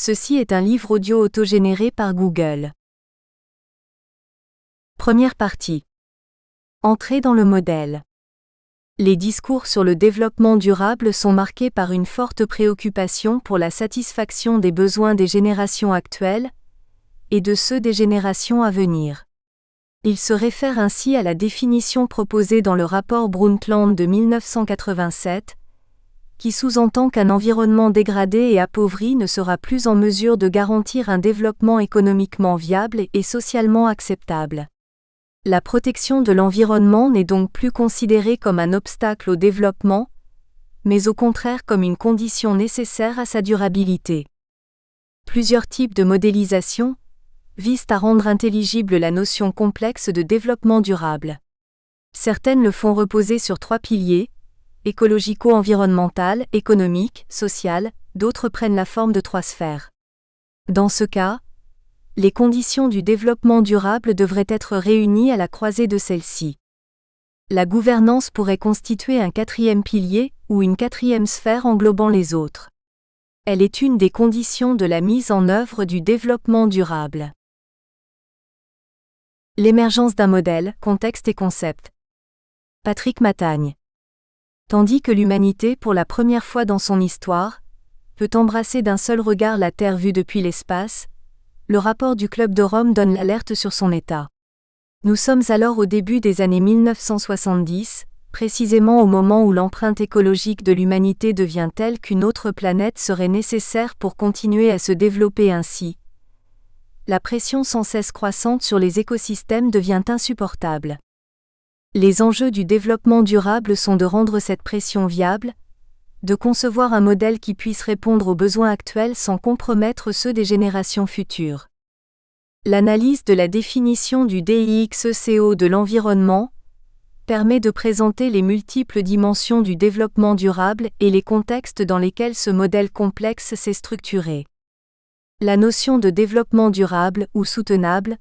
Ceci est un livre audio autogénéré par Google. Première partie. Entrée dans le modèle. Les discours sur le développement durable sont marqués par une forte préoccupation pour la satisfaction des besoins des générations actuelles et de ceux des générations à venir. Ils se réfèrent ainsi à la définition proposée dans le rapport Brundtland de 1987, qui sous-entend qu'un environnement dégradé et appauvri ne sera plus en mesure de garantir un développement économiquement viable et socialement acceptable. La protection de l'environnement n'est donc plus considérée comme un obstacle au développement, mais au contraire comme une condition nécessaire à sa durabilité. Plusieurs types de modélisation visent à rendre intelligible la notion complexe de développement durable. Certaines le font reposer sur 3 piliers: écologico-environnemental, économique, social, d'autres prennent la forme de 3 sphères. Dans ce cas, les conditions du développement durable devraient être réunies à la croisée de celles-ci. La gouvernance pourrait constituer un 4e pilier ou une 4e sphère englobant les autres. Elle est une des conditions de la mise en œuvre du développement durable. L'émergence d'un modèle, contexte et concept. Patrick Matagne. Tandis que l'humanité, pour la première fois dans son histoire, peut embrasser d'un seul regard la Terre vue depuis l'espace, le rapport du Club de Rome donne l'alerte sur son état. Nous sommes alors au début des années 1970, précisément au moment où l'empreinte écologique de l'humanité devient telle qu'une autre planète serait nécessaire pour continuer à se développer ainsi. La pression sans cesse croissante sur les écosystèmes devient insupportable. Les enjeux du développement durable sont de rendre cette pression viable, de concevoir un modèle qui puisse répondre aux besoins actuels sans compromettre ceux des générations futures. L'analyse de la définition du DIXECO de l'environnement permet de présenter les multiples dimensions du développement durable et les contextes dans lesquels ce modèle complexe s'est structuré. La notion de développement durable ou soutenable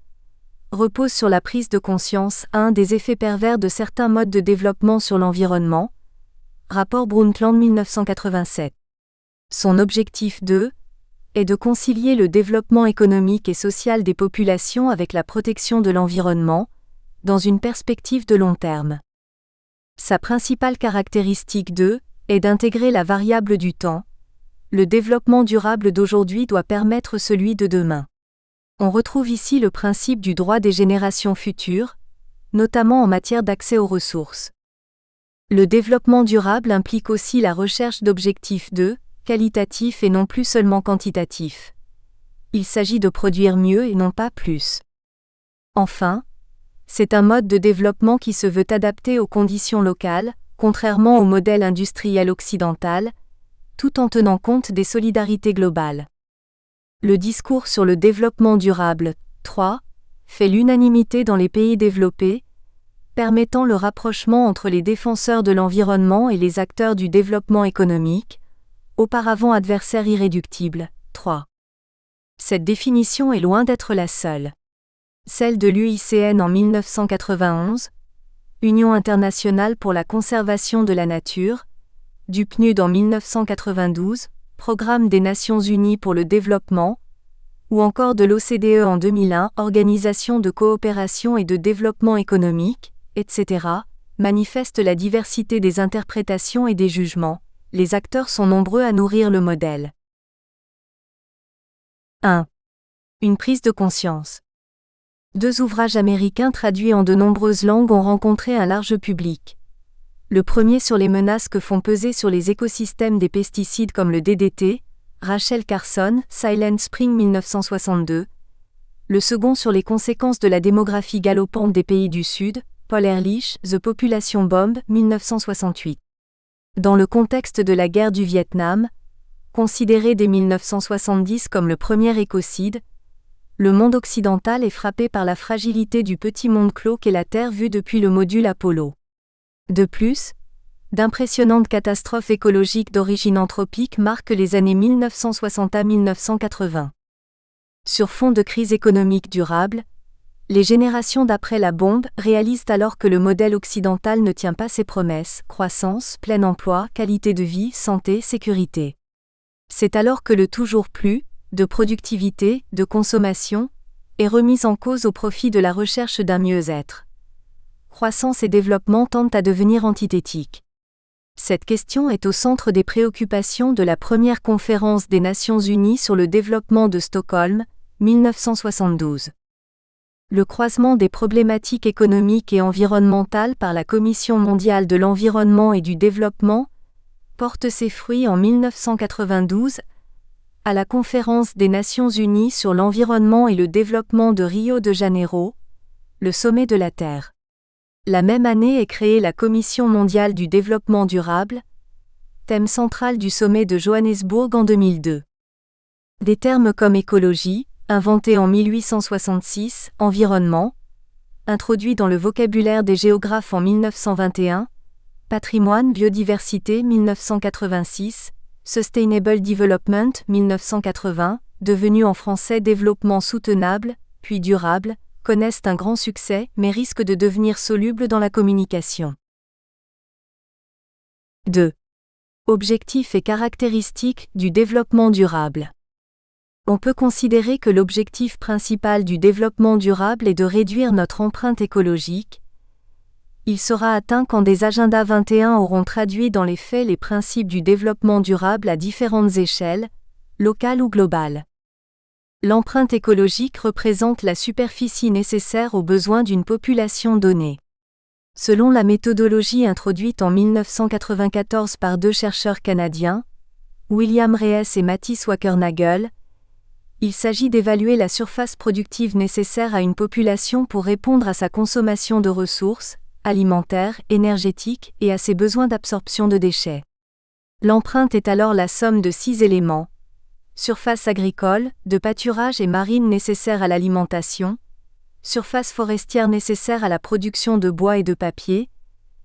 repose sur la prise de conscience des effets pervers de certains modes de développement sur l'environnement. Rapport Brundtland 1987. Son objectif 2 est de concilier le développement économique et social des populations avec la protection de l'environnement, dans une perspective de long terme. Sa principale caractéristique 2 est d'intégrer la variable du temps. Le développement durable d'aujourd'hui doit permettre celui de demain. On retrouve ici le principe du droit des générations futures, notamment en matière d'accès aux ressources. Le développement durable implique aussi la recherche d'objectifs qualitatifs et non plus seulement quantitatifs. Il s'agit de produire mieux et non pas plus. Enfin, c'est un mode de développement qui se veut adapté aux conditions locales, contrairement au modèle industriel occidental, tout en tenant compte des solidarités globales. Le discours sur le développement durable, 3, fait l'unanimité dans les pays développés, permettant le rapprochement entre les défenseurs de l'environnement et les acteurs du développement économique, auparavant adversaires irréductibles. 3. Cette définition est loin d'être la seule. Celle de l'UICN en 1991, Union internationale pour la conservation de la nature, du PNUD en 1992, Programme des Nations Unies pour le développement, ou encore de l'OCDE en 2001, Organisation de coopération et de développement économique, etc., manifestent la diversité des interprétations et des jugements. Les acteurs sont nombreux à nourrir le modèle. 1. Une prise de conscience. 2 ouvrages américains traduits en de nombreuses langues ont rencontré un large public. Le premier sur les menaces que font peser sur les écosystèmes des pesticides comme le DDT, Rachel Carson, Silent Spring 1962. Le second sur les conséquences de la démographie galopante des pays du Sud, Paul Ehrlich, The Population Bomb 1968. Dans le contexte de la guerre du Vietnam, considéré dès 1970 comme le premier écocide, le monde occidental est frappé par la fragilité du petit monde clos qu'est la Terre vue depuis le module Apollo. De plus, d'impressionnantes catastrophes écologiques d'origine anthropique marquent les années 1960 à 1980. Sur fond de crise économique durable, les générations d'après la bombe réalisent alors que le modèle occidental ne tient pas ses promesses: croissance, plein emploi, qualité de vie, santé, sécurité. C'est alors que le toujours plus de productivité, de consommation, est remise en cause au profit de la recherche d'un mieux-être. Croissance et développement tendent à devenir antithétiques. Cette question est au centre des préoccupations de la première conférence des Nations Unies sur le développement de Stockholm, 1972. Le croisement des problématiques économiques et environnementales par la Commission mondiale de l'environnement et du développement porte ses fruits en 1992, à la conférence des Nations Unies sur l'environnement et le développement de Rio de Janeiro, le sommet de la Terre. La même année est créée la Commission mondiale du développement durable, thème central du sommet de Johannesburg en 2002. Des termes comme écologie, inventé en 1866, environnement, introduit dans le vocabulaire des géographes en 1921, patrimoine, biodiversité 1986, Sustainable Development 1980, devenu en français développement soutenable, puis durable, connaissent un grand succès mais risquent de devenir solubles dans la communication. 2. Objectifs et caractéristiques du développement durable. On peut considérer que l'objectif principal du développement durable est de réduire notre empreinte écologique. Il sera atteint quand des agendas 21 auront traduit dans les faits les principes du développement durable à différentes échelles, locales ou globales. L'empreinte écologique représente la superficie nécessaire aux besoins d'une population donnée. Selon la méthodologie introduite en 1994 par deux chercheurs canadiens, William Reyes et Matthijs Wackernagel, il s'agit d'évaluer la surface productive nécessaire à une population pour répondre à sa consommation de ressources, alimentaires, énergétiques et à ses besoins d'absorption de déchets. L'empreinte est alors la somme de 6 éléments: surface agricole, de pâturage et marine nécessaire à l'alimentation, surface forestière nécessaire à la production de bois et de papier,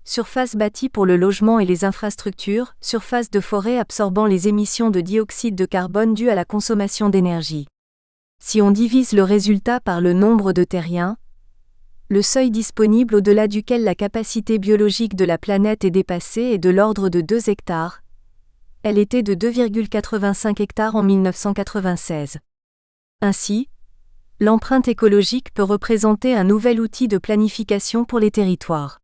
surface bâtie pour le logement et les infrastructures, surface de forêt absorbant les émissions de dioxyde de carbone dues à la consommation d'énergie. Si on divise le résultat par le nombre de terriens, le seuil disponible au-delà duquel la capacité biologique de la planète est dépassée est de l'ordre de 2 hectares. Elle était de 2,85 hectares en 1996. Ainsi, l'empreinte écologique peut représenter un nouvel outil de planification pour les territoires.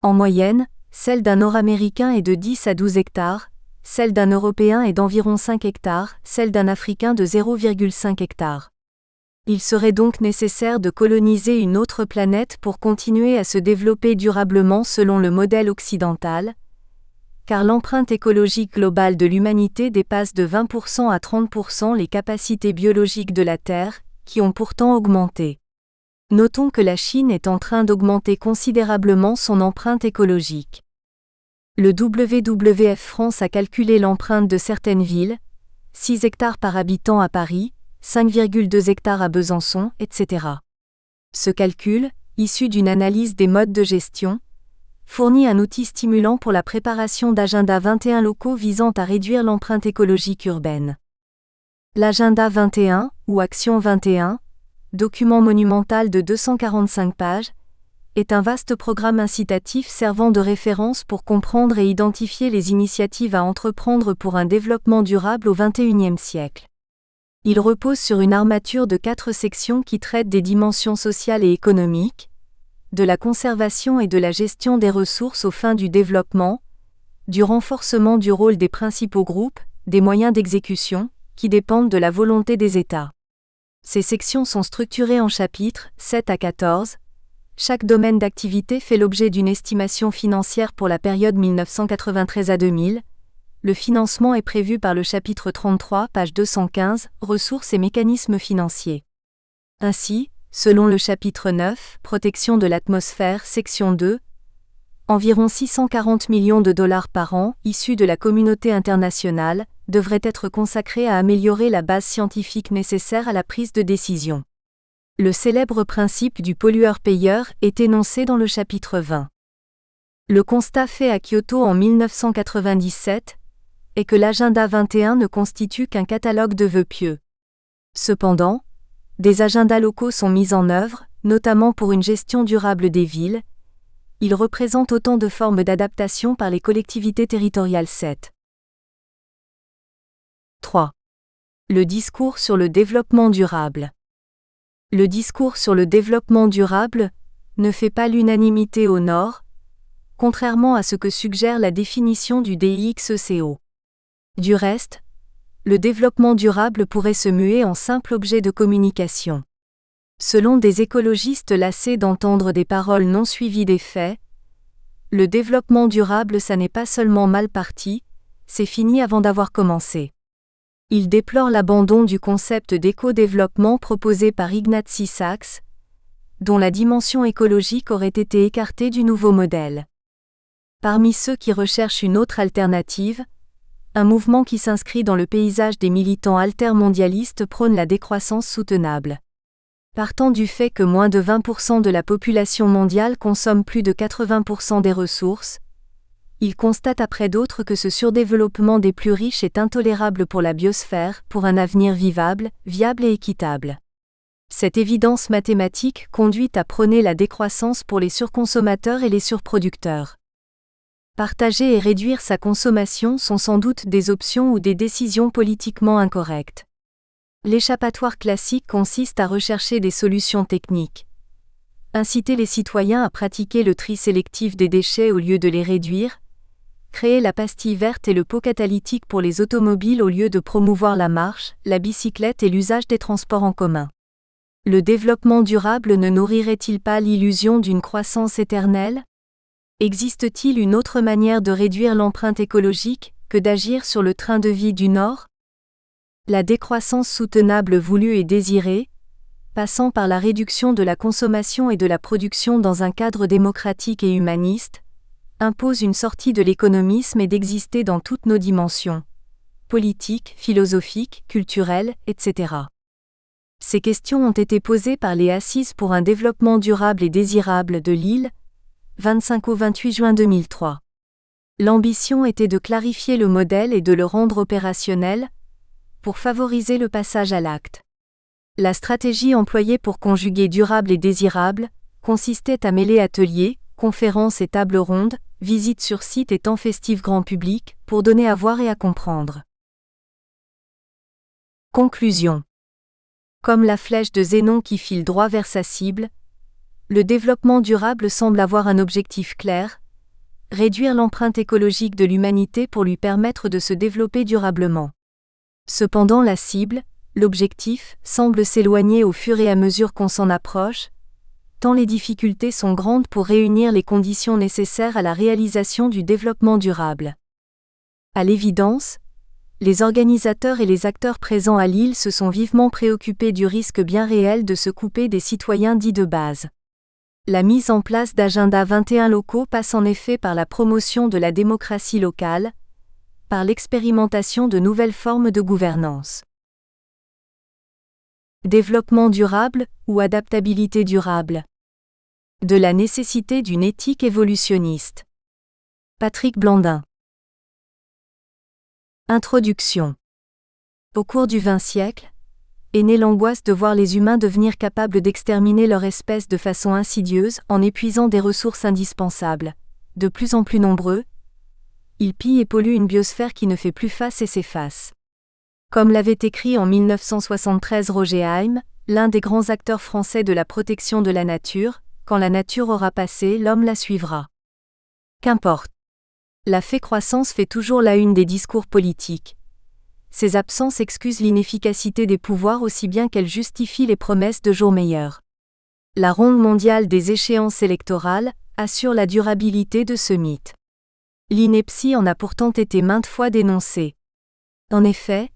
En moyenne, celle d'un Nord-Américain est de 10 à 12 hectares, celle d'un Européen est d'environ 5 hectares, celle d'un Africain de 0,5 hectares. Il serait donc nécessaire de coloniser une autre planète pour continuer à se développer durablement selon le modèle occidental, car l'empreinte écologique globale de l'humanité dépasse de 20% à 30% les capacités biologiques de la Terre, qui ont pourtant augmenté. Notons que la Chine est en train d'augmenter considérablement son empreinte écologique. Le WWF France a calculé l'empreinte de certaines villes, 6 hectares par habitant à Paris, 5,2 hectares à Besançon, etc. Ce calcul, issu d'une analyse des modes de gestion, fournit un outil stimulant pour la préparation d'agendas 21 locaux visant à réduire l'empreinte écologique urbaine. L'agenda 21, ou Action 21, document monumental de 245 pages, est un vaste programme incitatif servant de référence pour comprendre et identifier les initiatives à entreprendre pour un développement durable au XXIe siècle. Il repose sur une armature de 4 sections qui traitent des dimensions sociales et économiques, de la conservation et de la gestion des ressources aux fins du développement, du renforcement du rôle des principaux groupes, des moyens d'exécution, qui dépendent de la volonté des États. Ces sections sont structurées en chapitres, 7 à 14. Chaque domaine d'activité fait l'objet d'une estimation financière pour la période 1993 à 2000. Le financement est prévu par le chapitre 33, page 215, Ressources et mécanismes financiers. Ainsi, selon le chapitre 9, Protection de l'atmosphère, section 2, environ 640 millions de dollars par an, issus de la communauté internationale, devraient être consacrés à améliorer la base scientifique nécessaire à la prise de décision. Le célèbre principe du pollueur-payeur est énoncé dans le chapitre 20. Le constat fait à Kyoto en 1997 est que l'agenda 21 ne constitue qu'un catalogue de vœux pieux. Cependant, des agendas locaux sont mis en œuvre, notamment pour une gestion durable des villes. Ils représentent autant de formes d'adaptation par les collectivités territoriales. 3. Le discours sur le développement durable. Le discours sur le développement durable ne fait pas l'unanimité au Nord, contrairement à ce que suggère la définition du DIXECO. Du reste, le développement durable pourrait se muer en simple objet de communication. Selon des écologistes lassés d'entendre des paroles non suivies des faits, le développement durable ça n'est pas seulement mal parti, c'est fini avant d'avoir commencé. Ils déplorent l'abandon du concept d'éco-développement proposé par Ignatzi Sachs, dont la dimension écologique aurait été écartée du nouveau modèle. Parmi ceux qui recherchent une autre alternative, un mouvement qui s'inscrit dans le paysage des militants altermondialistes prône la décroissance soutenable. Partant du fait que moins de 20% de la population mondiale consomme plus de 80% des ressources, il constate après d'autres que ce surdéveloppement des plus riches est intolérable pour la biosphère, pour un avenir vivable, viable et équitable. Cette évidence mathématique conduit à prôner la décroissance pour les surconsommateurs et les surproducteurs. Partager et réduire sa consommation sont sans doute des options ou des décisions politiquement incorrectes. L'échappatoire classique consiste à rechercher des solutions techniques. Inciter les citoyens à pratiquer le tri sélectif des déchets au lieu de les réduire, créer la pastille verte et le pot catalytique pour les automobiles au lieu de promouvoir la marche, la bicyclette et l'usage des transports en commun. Le développement durable ne nourrirait-il pas l'illusion d'une croissance éternelle ? Existe-t-il une autre manière de réduire l'empreinte écologique que d'agir sur le train de vie du Nord ? La décroissance soutenable voulue et désirée, passant par la réduction de la consommation et de la production dans un cadre démocratique et humaniste, impose une sortie de l'économisme et d'exister dans toutes nos dimensions, politiques, philosophiques, culturelles, etc. Ces questions ont été posées par les Assises pour un développement durable et désirable de Lille, 25 au 28 juin 2003. L'ambition était de clarifier le modèle et de le rendre opérationnel, pour favoriser le passage à l'acte. La stratégie employée pour conjuguer durable et désirable consistait à mêler ateliers, conférences et tables rondes, visites sur site et temps festifs grand public, pour donner à voir et à comprendre. Conclusion. Comme la flèche de Zénon qui file droit vers sa cible, le développement durable semble avoir un objectif clair, réduire l'empreinte écologique de l'humanité pour lui permettre de se développer durablement. Cependant la cible, l'objectif, semble s'éloigner au fur et à mesure qu'on s'en approche, tant les difficultés sont grandes pour réunir les conditions nécessaires à la réalisation du développement durable. À l'évidence, les organisateurs et les acteurs présents à Lille se sont vivement préoccupés du risque bien réel de se couper des citoyens dits de base. La mise en place d'agendas 21 locaux passe en effet par la promotion de la démocratie locale, par l'expérimentation de nouvelles formes de gouvernance. Développement durable ou adaptabilité durable. De la nécessité d'une éthique évolutionniste. Patrick Blandin. Introduction. Au cours du XX siècle, est née l'angoisse de voir les humains devenir capables d'exterminer leur espèce de façon insidieuse en épuisant des ressources indispensables. De plus en plus nombreux, ils pillent et polluent une biosphère qui ne fait plus face et s'efface. Comme l'avait écrit en 1973 Roger Haim, l'un des grands acteurs français de la protection de la nature, quand la nature aura passé, l'homme la suivra. Qu'importe. La fécroissance fait toujours la une des discours politiques. Ces absences excusent l'inefficacité des pouvoirs aussi bien qu'elles justifient les promesses de jours meilleurs. La ronde mondiale des échéances électorales assure la durabilité de ce mythe. L'ineptie en a pourtant été maintes fois dénoncée. En effet,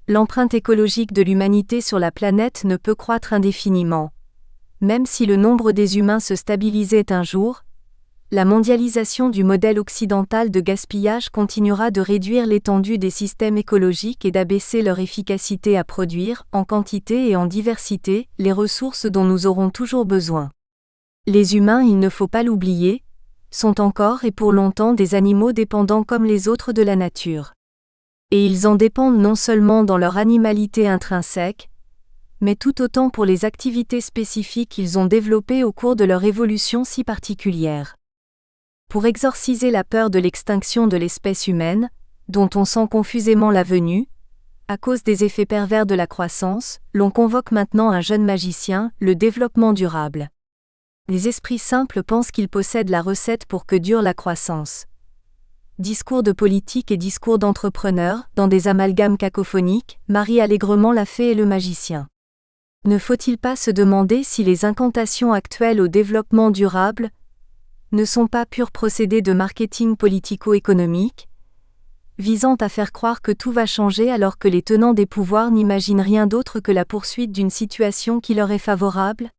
l'empreinte écologique de l'humanité sur la planète ne peut croître indéfiniment. Même si le nombre des humains se stabilisait un jour, la mondialisation du modèle occidental de gaspillage continuera de réduire l'étendue des systèmes écologiques et d'abaisser leur efficacité à produire, en quantité et en diversité, les ressources dont nous aurons toujours besoin. Les humains, il ne faut pas l'oublier, sont encore et pour longtemps des animaux dépendants comme les autres de la nature. Et ils en dépendent non seulement dans leur animalité intrinsèque, mais tout autant pour les activités spécifiques qu'ils ont développées au cours de leur évolution si particulière. Pour exorciser la peur de l'extinction de l'espèce humaine, dont on sent confusément la venue, À cause des effets pervers de la croissance, l'on convoque maintenant un jeune magicien, le développement durable. Les esprits simples pensent qu'ils possèdent la recette pour que dure la croissance. Discours de politique et discours d'entrepreneurs, dans des amalgames cacophoniques, marient allègrement la fée et le magicien. Ne faut-il pas se demander si les incantations actuelles au développement durable ne sont pas purs procédés de marketing politico-économique, visant à faire croire que tout va changer alors que les tenants des pouvoirs n'imaginent rien d'autre que la poursuite d'une situation qui leur est favorable?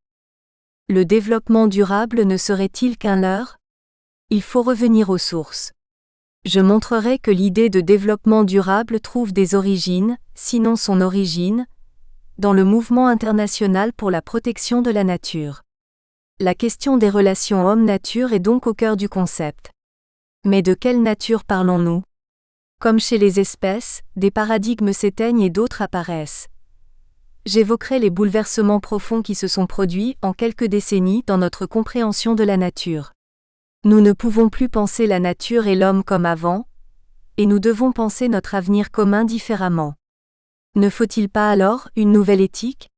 Le développement durable ne serait-il qu'un leurre? Il faut revenir aux sources. Je montrerai que l'idée de développement durable trouve des origines, sinon son origine, dans le mouvement international pour la protection de la nature. La question des relations homme-nature est donc au cœur du concept. Mais de quelle nature parlons-nous? Comme chez les espèces, des paradigmes s'éteignent et d'autres apparaissent. J'évoquerai les bouleversements profonds qui se sont produits en quelques décennies dans notre compréhension de la nature. Nous ne pouvons plus penser la nature et l'homme comme avant, et nous devons penser notre avenir commun différemment. Ne faut-il pas alors une nouvelle éthique?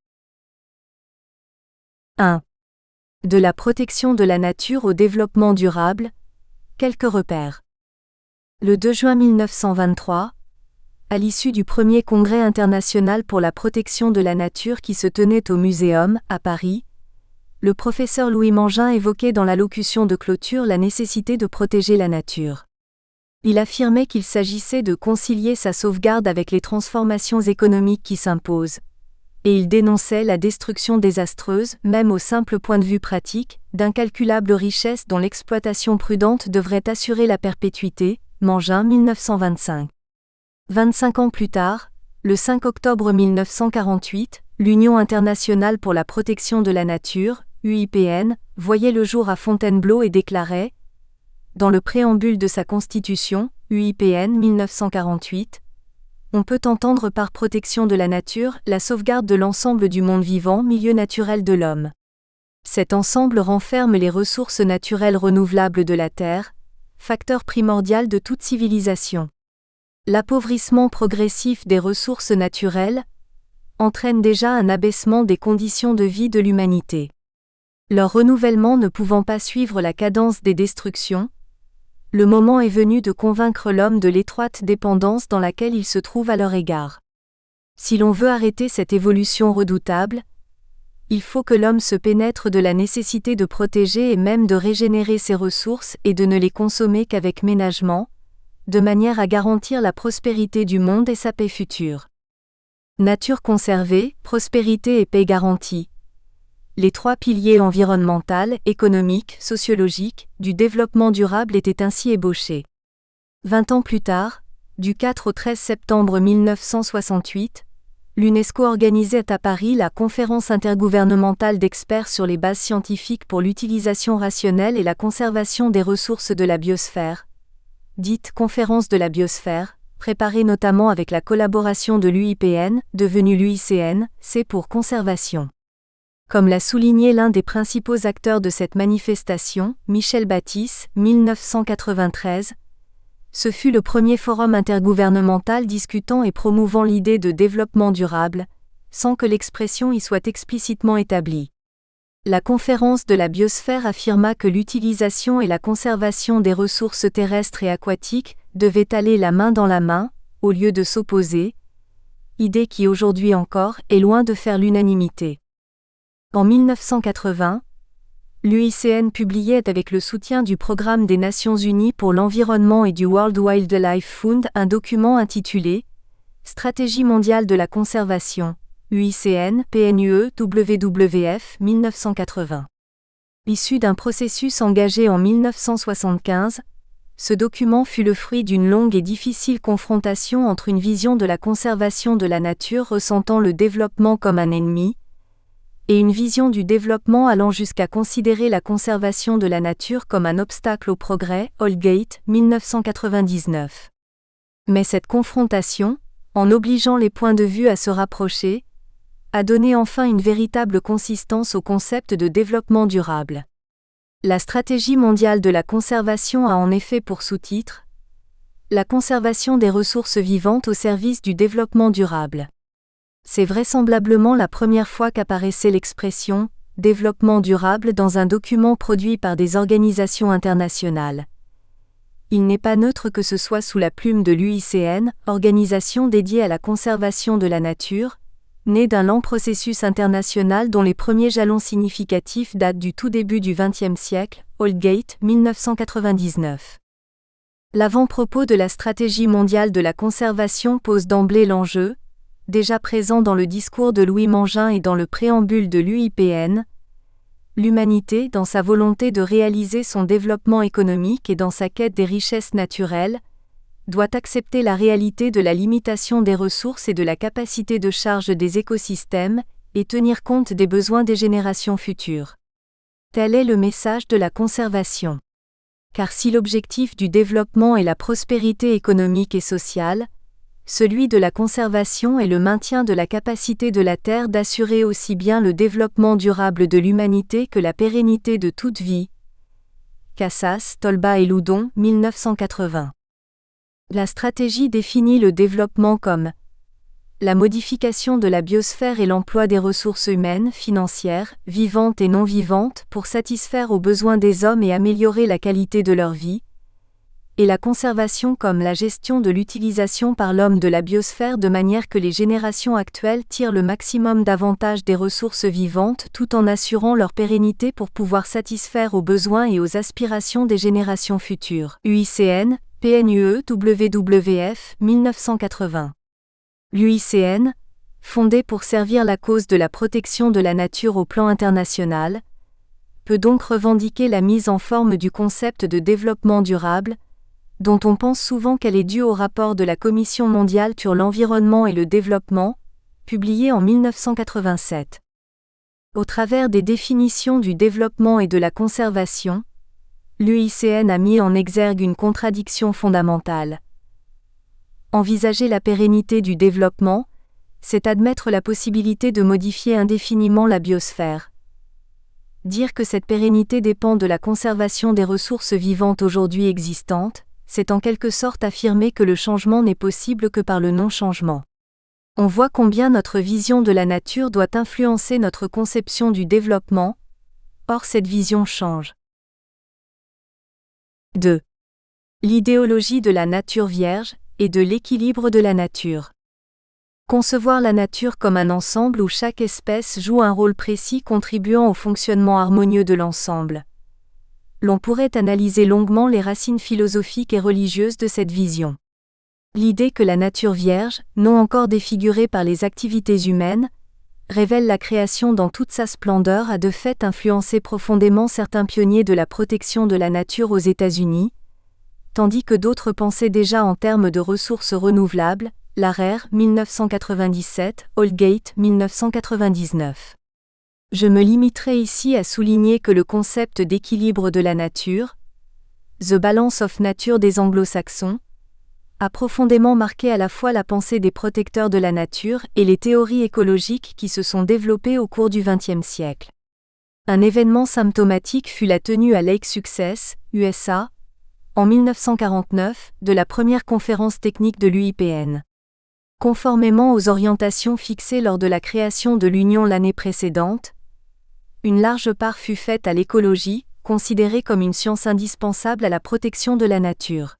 1. De la protection de la nature au développement durable, quelques repères. Le 2 juin 1923, à l'issue du premier congrès international pour la protection de la nature qui se tenait au Muséum, à Paris, le professeur Louis Mangin évoquait dans l'allocution de clôture la nécessité de protéger la nature. Il affirmait qu'il s'agissait de concilier sa sauvegarde avec les transformations économiques qui s'imposent. Et il dénonçait la destruction désastreuse, même au simple point de vue pratique, d'incalculables richesses dont l'exploitation prudente devrait assurer la perpétuité. Mangin 1925. 25 ans plus tard, le 5 octobre 1948, l'Union internationale pour la protection de la nature, UIPN, voyait le jour à Fontainebleau et déclarait, dans le préambule de sa constitution, UIPN 1948, on peut entendre par protection de la nature la sauvegarde de l'ensemble du monde vivant, milieu naturel de l'homme. Cet ensemble renferme les ressources naturelles renouvelables de la Terre, facteur primordial de toute civilisation. L'appauvrissement progressif des ressources naturelles entraîne déjà un abaissement des conditions de vie de l'humanité. Leur renouvellement ne pouvant pas suivre la cadence des destructions, le moment est venu de convaincre l'homme de l'étroite dépendance dans laquelle il se trouve à leur égard. Si l'on veut arrêter cette évolution redoutable, il faut que l'homme se pénètre de la nécessité de protéger et même de régénérer ses ressources et de ne les consommer qu'avec ménagement, de manière à garantir la prospérité du monde et sa paix future. Nature conservée, prospérité et paix garantie. Les trois piliers environnemental, économique, sociologique, du développement durable étaient ainsi ébauchés. 20 ans plus tard, du 4 au 13 septembre 1968, l'UNESCO organisait à Paris la conférence intergouvernementale d'experts sur les bases scientifiques pour l'utilisation rationnelle et la conservation des ressources de la biosphère, dite Conférence de la biosphère, préparée notamment avec la collaboration de l'UIPN, devenue l'UICN, C pour conservation. Comme l'a souligné l'un des principaux acteurs de cette manifestation, Michel Baptiste, 1993, ce fut le premier forum intergouvernemental discutant et promouvant l'idée de développement durable, sans que l'expression y soit explicitement établie. La conférence de la biosphère affirma que l'utilisation et la conservation des ressources terrestres et aquatiques devaient aller la main dans la main, au lieu de s'opposer, idée qui aujourd'hui encore est loin de faire l'unanimité. En 1980, l'UICN publiait avec le soutien du Programme des Nations Unies pour l'environnement et du World Wildlife Fund un document intitulé « Stratégie mondiale de la conservation » UICN, PNUE, WWF, 1980. Issu d'un processus engagé en 1975, ce document fut le fruit d'une longue et difficile confrontation entre une vision de la conservation de la nature ressentant le développement comme un ennemi, et une vision du développement allant jusqu'à considérer la conservation de la nature comme un obstacle au progrès, Holgate, 1999. Mais cette confrontation, en obligeant les points de vue à se rapprocher, a donné enfin une véritable consistance au concept de développement durable. La stratégie mondiale de la conservation a en effet pour sous-titre la conservation des ressources vivantes au service du développement durable. C'est vraisemblablement la première fois qu'apparaissait l'expression « développement durable » dans un document produit par des organisations internationales. Il n'est pas neutre que ce soit sous la plume de l'UICN, organisation dédiée à la conservation de la nature, née d'un lent processus international dont les premiers jalons significatifs datent du tout début du XXe siècle, Aldgate, 1999. L'avant-propos de la stratégie mondiale de la conservation pose d'emblée l'enjeu, déjà présent dans le discours de Louis Mangin et dans le préambule de l'UIPN. L'humanité, dans sa volonté de réaliser son développement économique et dans sa quête des richesses naturelles, doit accepter la réalité de la limitation des ressources et de la capacité de charge des écosystèmes, et tenir compte des besoins des générations futures. Tel est le message de la conservation. Car si l'objectif du développement est la prospérité économique et sociale, celui de la conservation est le maintien de la capacité de la Terre d'assurer aussi bien le développement durable de l'humanité que la pérennité de toute vie. Casas, Tolba et Loudon, 1980. La stratégie définit le développement comme la modification de la biosphère et l'emploi des ressources humaines, financières, vivantes et non vivantes pour satisfaire aux besoins des hommes et améliorer la qualité de leur vie, et la conservation comme la gestion de l'utilisation par l'homme de la biosphère de manière que les générations actuelles tirent le maximum d'avantages des ressources vivantes tout en assurant leur pérennité pour pouvoir satisfaire aux besoins et aux aspirations des générations futures. UICN, PNUE, WWF, 1980. L'UICN, fondée pour servir la cause de la protection de la nature au plan international, peut donc revendiquer la mise en forme du concept de développement durable, dont on pense souvent qu'elle est due au rapport de la Commission mondiale sur l'environnement et le développement, publié en 1987. Au travers des définitions du développement et de la conservation, l'UICN a mis en exergue une contradiction fondamentale. Envisager la pérennité du développement, c'est admettre la possibilité de modifier indéfiniment la biosphère. Dire que cette pérennité dépend de la conservation des ressources vivantes aujourd'hui existantes, c'est en quelque sorte affirmer que le changement n'est possible que par le non-changement. On voit combien notre vision de la nature doit influencer notre conception du développement, or cette vision change. 2. L'idéologie de la nature vierge et de l'équilibre de la nature. Concevoir la nature comme un ensemble où chaque espèce joue un rôle précis contribuant au fonctionnement harmonieux de l'ensemble. L'on pourrait analyser longuement les racines philosophiques et religieuses de cette vision. L'idée que la nature vierge, non encore défigurée par les activités humaines, révèle la création dans toute sa splendeur a de fait influencé profondément certains pionniers de la protection de la nature aux États-Unis, tandis que d'autres pensaient déjà en termes de ressources renouvelables, Larrer, 1997, Aldgate, 1999. Je me limiterai ici à souligner que le concept d'équilibre de la nature, The Balance of Nature des Anglo-Saxons, a profondément marqué à la fois la pensée des protecteurs de la nature et les théories écologiques qui se sont développées au cours du XXe siècle. Un événement symptomatique fut la tenue à Lake Success, USA, en 1949, de la première conférence technique de l'UIPN. Conformément aux orientations fixées lors de la création de l'Union l'année précédente, une large part fut faite à l'écologie, considérée comme une science indispensable à la protection de la nature.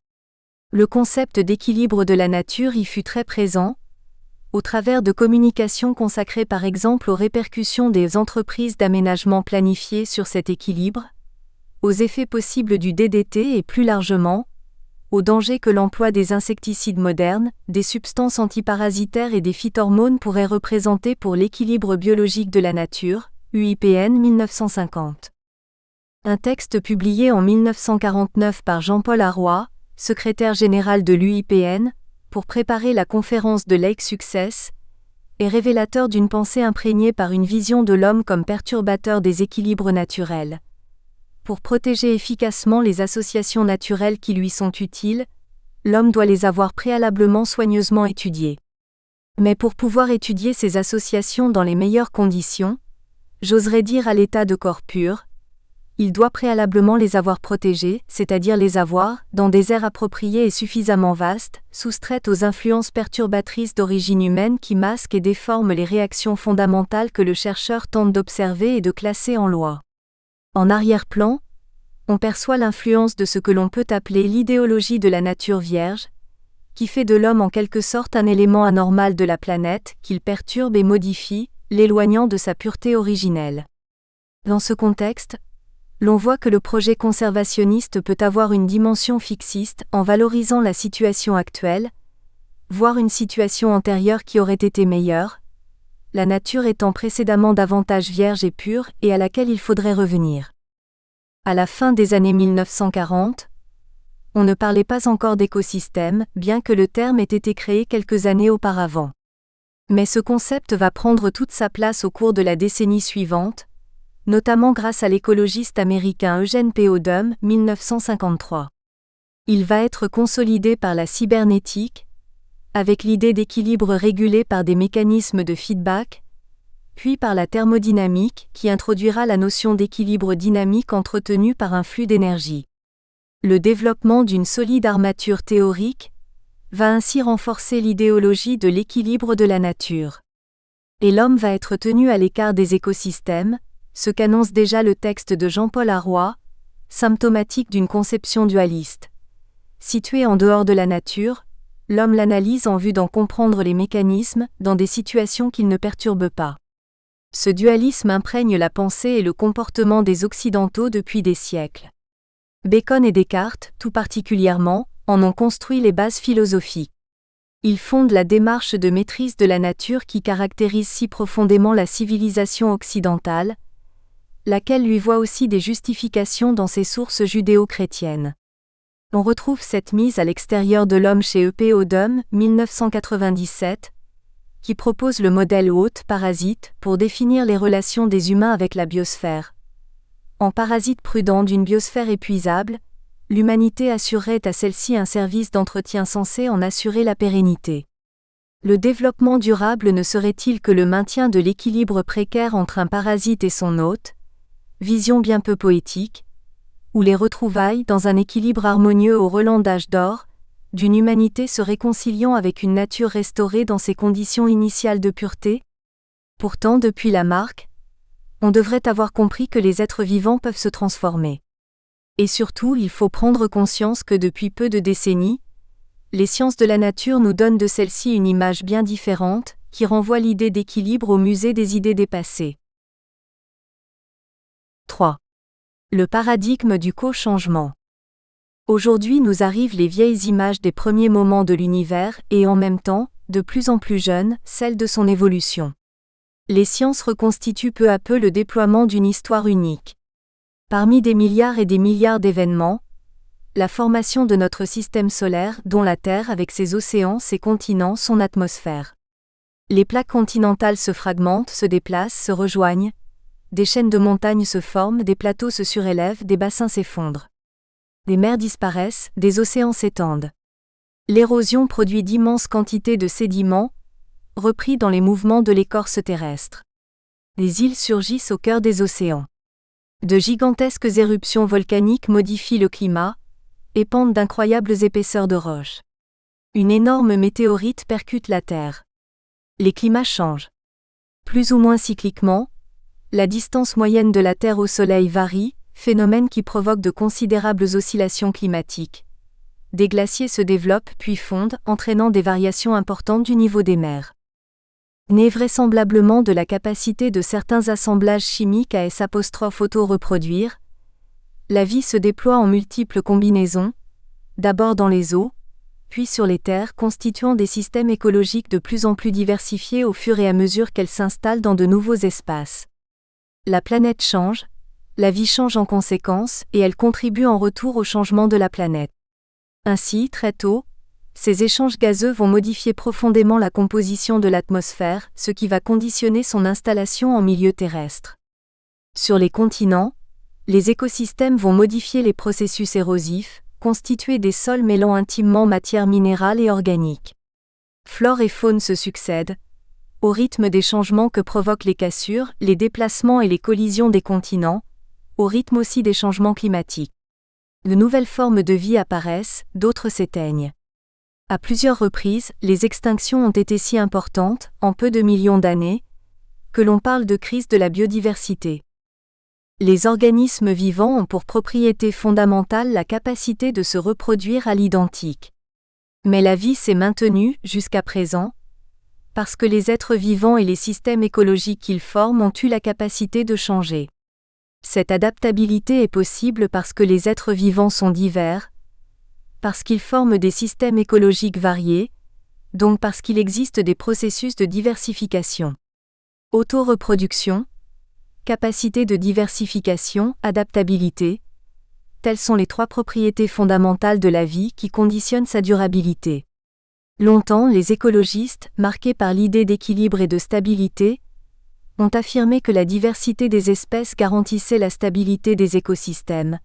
Le concept d'équilibre de la nature y fut très présent, au travers de communications consacrées par exemple aux répercussions des entreprises d'aménagement planifiées sur cet équilibre, aux effets possibles du DDT et plus largement, aux dangers que l'emploi des insecticides modernes, des substances antiparasitaires et des phytormones pourrait représenter pour l'équilibre biologique de la nature, UIPN 1950. Un texte publié en 1949 par Jean-Paul Arroy, secrétaire général de l'UIPN, pour préparer la conférence de Lake Success, est révélateur d'une pensée imprégnée par une vision de l'homme comme perturbateur des équilibres naturels. Pour protéger efficacement les associations naturelles qui lui sont utiles, l'homme doit les avoir préalablement soigneusement étudiées. Mais pour pouvoir étudier ces associations dans les meilleures conditions, j'oserais dire à l'état de corps pur, il doit préalablement les avoir protégées, c'est-à-dire les avoir, dans des aires appropriées et suffisamment vastes, soustraites aux influences perturbatrices d'origine humaine qui masquent et déforment les réactions fondamentales que le chercheur tente d'observer et de classer en loi. En arrière-plan, on perçoit l'influence de ce que l'on peut appeler l'idéologie de la nature vierge, qui fait de l'homme en quelque sorte un élément anormal de la planète, qu'il perturbe et modifie, l'éloignant de sa pureté originelle. Dans ce contexte, l'on voit que le projet conservationniste peut avoir une dimension fixiste en valorisant la situation actuelle, voire une situation antérieure qui aurait été meilleure, la nature étant précédemment davantage vierge et pure et à laquelle il faudrait revenir. À la fin des années 1940, on ne parlait pas encore d'écosystème, bien que le terme ait été créé quelques années auparavant. Mais ce concept va prendre toute sa place au cours de la décennie suivante, notamment grâce à l'écologiste américain Eugene P. Odum, 1953. Il va être consolidé par la cybernétique, avec l'idée d'équilibre régulé par des mécanismes de feedback, puis par la thermodynamique qui introduira la notion d'équilibre dynamique entretenu par un flux d'énergie. Le développement d'une solide armature théorique va ainsi renforcer l'idéologie de l'équilibre de la nature. Et l'homme va être tenu à l'écart des écosystèmes, ce qu'annonce déjà le texte de Jean-Paul Arroy, symptomatique d'une conception dualiste. Situé en dehors de la nature, l'homme l'analyse en vue d'en comprendre les mécanismes dans des situations qu'il ne perturbe pas. Ce dualisme imprègne la pensée et le comportement des Occidentaux depuis des siècles. Bacon et Descartes, tout particulièrement, en ont construit les bases philosophiques. Ils fondent la démarche de maîtrise de la nature qui caractérise si profondément la civilisation occidentale, laquelle lui voit aussi des justifications dans ses sources judéo-chrétiennes. On retrouve cette mise à l'extérieur de l'homme chez E.P. Odum, 1997, qui propose le modèle hôte-parasite pour définir les relations des humains avec la biosphère. En parasite prudent d'une biosphère épuisable, l'humanité assurerait à celle-ci un service d'entretien censé en assurer la pérennité. Le développement durable ne serait-il que le maintien de l'équilibre précaire entre un parasite et son hôte, vision bien peu poétique, ou les retrouvailles dans un équilibre harmonieux au relent d'âge d'or, d'une humanité se réconciliant avec une nature restaurée dans ses conditions initiales de pureté? Pourtant, depuis Lamarck, on devrait avoir compris que les êtres vivants peuvent se transformer. Et surtout, il faut prendre conscience que depuis peu de décennies, les sciences de la nature nous donnent de celle-ci une image bien différente, qui renvoie l'idée d'équilibre au musée des idées dépassées. 3. Le paradigme du co-changement. Aujourd'hui nous arrivent les vieilles images des premiers moments de l'univers et en même temps, de plus en plus jeunes, celles de son évolution. Les sciences reconstituent peu à peu le déploiement d'une histoire unique. Parmi des milliards et des milliards d'événements, la formation de notre système solaire, dont la Terre avec ses océans, ses continents, son atmosphère. Les plaques continentales se fragmentent, se déplacent, se rejoignent, des chaînes de montagnes se forment, des plateaux se surélèvent, des bassins s'effondrent. Des mers disparaissent, des océans s'étendent. L'érosion produit d'immenses quantités de sédiments, repris dans les mouvements de l'écorce terrestre. Des îles surgissent au cœur des océans. De gigantesques éruptions volcaniques modifient le climat, épandent d'incroyables épaisseurs de roches. Une énorme météorite percute la Terre. Les climats changent. Plus ou moins cycliquement, la distance moyenne de la Terre au Soleil varie, phénomène qui provoque de considérables oscillations climatiques. Des glaciers se développent puis fondent, entraînant des variations importantes du niveau des mers. Né vraisemblablement de la capacité de certains assemblages chimiques à S'-auto-reproduire, la vie se déploie en multiples combinaisons, d'abord dans les eaux, puis sur les terres, constituant des systèmes écologiques de plus en plus diversifiés au fur et à mesure qu'elles s'installent dans de nouveaux espaces. La planète change, la vie change en conséquence et elle contribue en retour au changement de la planète. Ainsi, très tôt, ces échanges gazeux vont modifier profondément la composition de l'atmosphère, ce qui va conditionner son installation en milieu terrestre. Sur les continents, les écosystèmes vont modifier les processus érosifs, constituer des sols mêlant intimement matière minérale et organique. Flore et faune se succèdent, au rythme des changements que provoquent les cassures, les déplacements et les collisions des continents, au rythme aussi des changements climatiques. De nouvelles formes de vie apparaissent, d'autres s'éteignent. À plusieurs reprises, les extinctions ont été si importantes, en peu de millions d'années, que l'on parle de crise de la biodiversité. Les organismes vivants ont pour propriété fondamentale la capacité de se reproduire à l'identique. Mais la vie s'est maintenue, jusqu'à présent, parce que les êtres vivants et les systèmes écologiques qu'ils forment ont eu la capacité de changer. Cette adaptabilité est possible parce que les êtres vivants sont divers, parce qu'ils forment des systèmes écologiques variés, donc parce qu'il existe des processus de diversification. Auto-reproduction, capacité de diversification, adaptabilité, telles sont les trois propriétés fondamentales de la vie qui conditionnent sa durabilité. Longtemps, les écologistes, marqués par l'idée d'équilibre et de stabilité, ont affirmé que la diversité des espèces garantissait la stabilité des écosystèmes.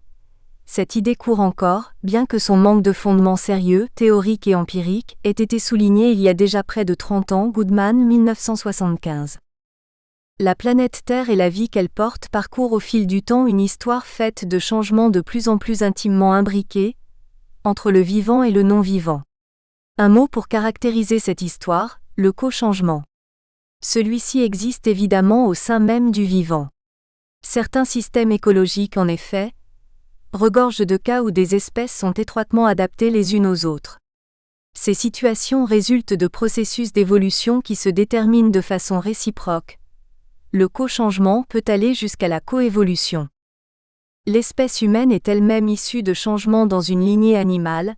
Cette idée court encore, bien que son manque de fondement sérieux, théorique et empirique, ait été souligné il y a déjà près de 30 ans, Goodman, 1975. La planète Terre et la vie qu'elle porte parcourent au fil du temps une histoire faite de changements de plus en plus intimement imbriqués, entre le vivant et le non-vivant. Un mot pour caractériser cette histoire, le co-changement. Celui-ci existe évidemment au sein même du vivant. Certains systèmes écologiques, en effet, regorgent de cas où des espèces sont étroitement adaptées les unes aux autres. Ces situations résultent de processus d'évolution qui se déterminent de façon réciproque. Le co-changement peut aller jusqu'à la coévolution. L'espèce humaine est elle-même issue de changements dans une lignée animale,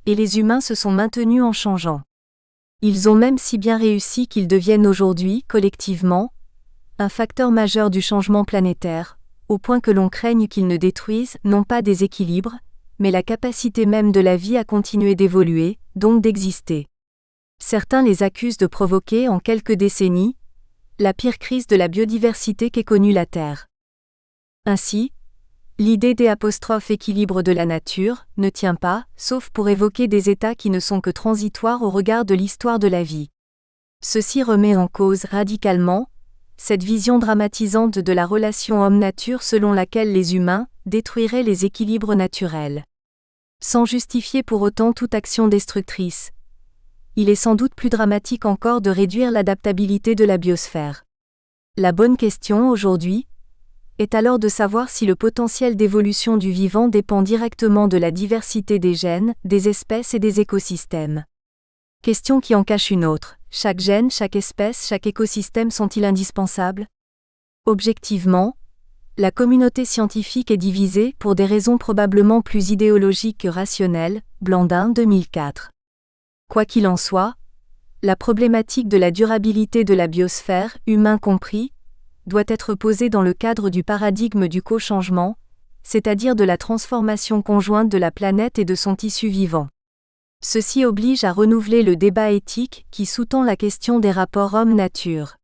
et les humains se sont maintenus en changeant. Ils ont même si bien réussi qu'ils deviennent aujourd'hui, collectivement, un facteur majeur du changement planétaire, au point que l'on craigne qu'ils ne détruisent non pas des équilibres, mais la capacité même de la vie à continuer d'évoluer, donc d'exister. Certains les accusent de provoquer en quelques décennies la pire crise de la biodiversité qu'ait connue la Terre. Ainsi, l'idée d'équilibre de la nature ne tient pas, sauf pour évoquer des états qui ne sont que transitoires au regard de l'histoire de la vie. Ceci remet en cause radicalement cette vision dramatisante de la relation homme-nature selon laquelle les humains détruiraient les équilibres naturels. Sans justifier pour autant toute action destructrice, il est sans doute plus dramatique encore de réduire l'adaptabilité de la biosphère. La bonne question aujourd'hui est alors de savoir si le potentiel d'évolution du vivant dépend directement de la diversité des gènes, des espèces et des écosystèmes. Question qui en cache une autre: chaque gène, chaque espèce, chaque écosystème sont-ils indispensables? Objectivement, la communauté scientifique est divisée pour des raisons probablement plus idéologiques que rationnelles, Blandin 2004. Quoi qu'il en soit, la problématique de la durabilité de la biosphère, humain compris, doit être posée dans le cadre du paradigme du co-changement, c'est-à-dire de la transformation conjointe de la planète et de son tissu vivant. Ceci oblige à renouveler le débat éthique qui sous-tend la question des rapports homme-nature.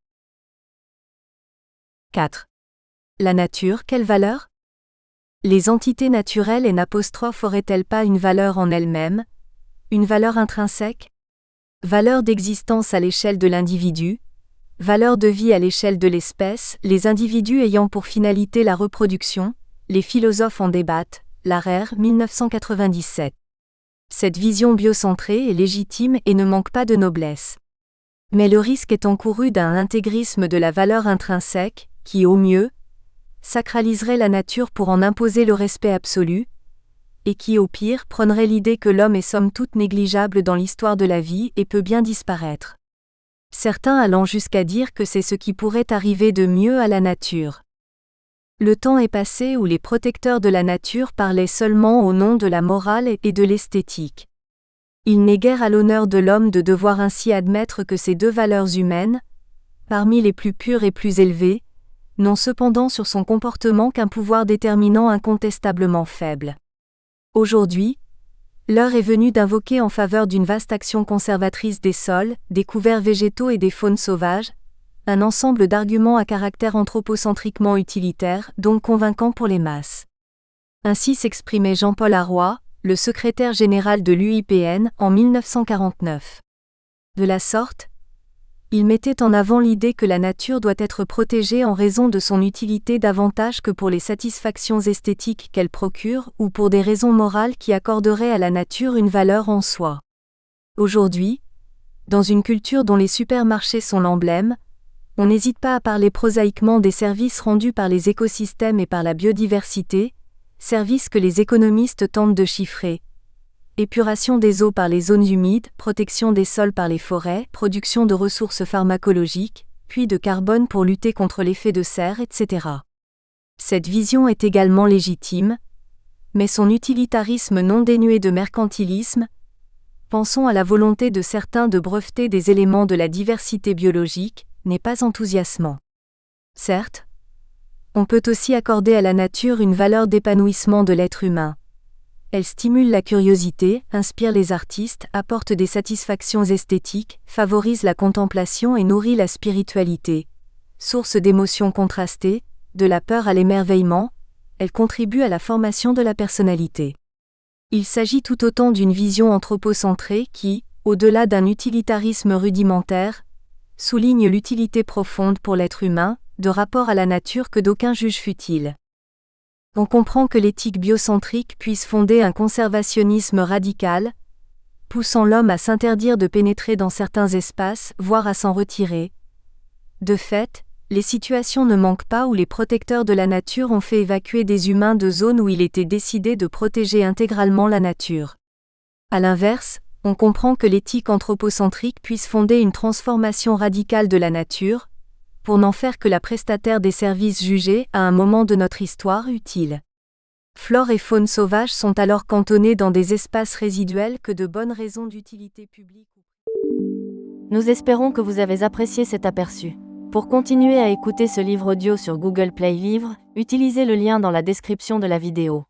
4. La nature, quelle valeur? Les entités naturelles auraient-elles pas une valeur en elles-mêmes, une valeur intrinsèque? Valeur d'existence à l'échelle de l'individu, valeur de vie à l'échelle de l'espèce, les individus ayant pour finalité la reproduction, les philosophes en débattent, Larère, 1997. Cette vision biocentrée est légitime et ne manque pas de noblesse. Mais le risque est encouru d'un intégrisme de la valeur intrinsèque, qui, au mieux, sacraliserait la nature pour en imposer le respect absolu, et qui, au pire, prônerait l'idée que l'homme est somme toute négligeable dans l'histoire de la vie et peut bien disparaître. Certains allant jusqu'à dire que c'est ce qui pourrait arriver de mieux à la nature. Le temps est passé où les protecteurs de la nature parlaient seulement au nom de la morale et de l'esthétique. Il n'est guère à l'honneur de l'homme de devoir ainsi admettre que ces deux valeurs humaines, parmi les plus pures et plus élevées, n'ont cependant sur son comportement qu'un pouvoir déterminant incontestablement faible. Aujourd'hui, l'heure est venue d'invoquer en faveur d'une vaste action conservatrice des sols, des couverts végétaux et des faunes sauvages, un ensemble d'arguments à caractère anthropocentriquement utilitaire, donc convaincants pour les masses. Ainsi s'exprimait Jean-Paul Arroy, le secrétaire général de l'UIPN, en 1949. De la sorte, Il mettait en avant l'idée que la nature doit être protégée en raison de son utilité davantage que pour les satisfactions esthétiques qu'elle procure ou pour des raisons morales qui accorderaient à la nature une valeur en soi. Aujourd'hui, dans une culture dont les supermarchés sont l'emblème, on n'hésite pas à parler prosaïquement des services rendus par les écosystèmes et par la biodiversité, services que les économistes tentent de chiffrer. Épuration des eaux par les zones humides, protection des sols par les forêts, production de ressources pharmacologiques, puits de carbone pour lutter contre l'effet de serre, etc. Cette vision est également légitime, mais son utilitarisme non dénué de mercantilisme, pensons à la volonté de certains de breveter des éléments de la diversité biologique, n'est pas enthousiasmant. Certes, on peut aussi accorder à la nature une valeur d'épanouissement de l'être humain. Elle stimule la curiosité, inspire les artistes, apporte des satisfactions esthétiques, favorise la contemplation et nourrit la spiritualité. Source d'émotions contrastées, de la peur à l'émerveillement, elle contribue à la formation de la personnalité. Il s'agit tout autant d'une vision anthropocentrée qui, au-delà d'un utilitarisme rudimentaire, souligne l'utilité profonde pour l'être humain, de rapport à la nature que d'aucuns jugent futile. On comprend que l'éthique biocentrique puisse fonder un conservationnisme radical, poussant l'homme à s'interdire de pénétrer dans certains espaces, voire à s'en retirer. De fait, les situations ne manquent pas où les protecteurs de la nature ont fait évacuer des humains de zones où il était décidé de protéger intégralement la nature. À l'inverse, on comprend que l'éthique anthropocentrique puisse fonder une transformation radicale de la nature, pour n'en faire que la prestataire des services jugés à un moment de notre histoire utile. Flore et faune sauvage sont alors cantonnés dans des espaces résiduels que de bonnes raisons d'utilité publique. Nous espérons que vous avez apprécié cet aperçu. Pour continuer à écouter ce livre audio sur Google Play Livres, utilisez le lien dans la description de la vidéo.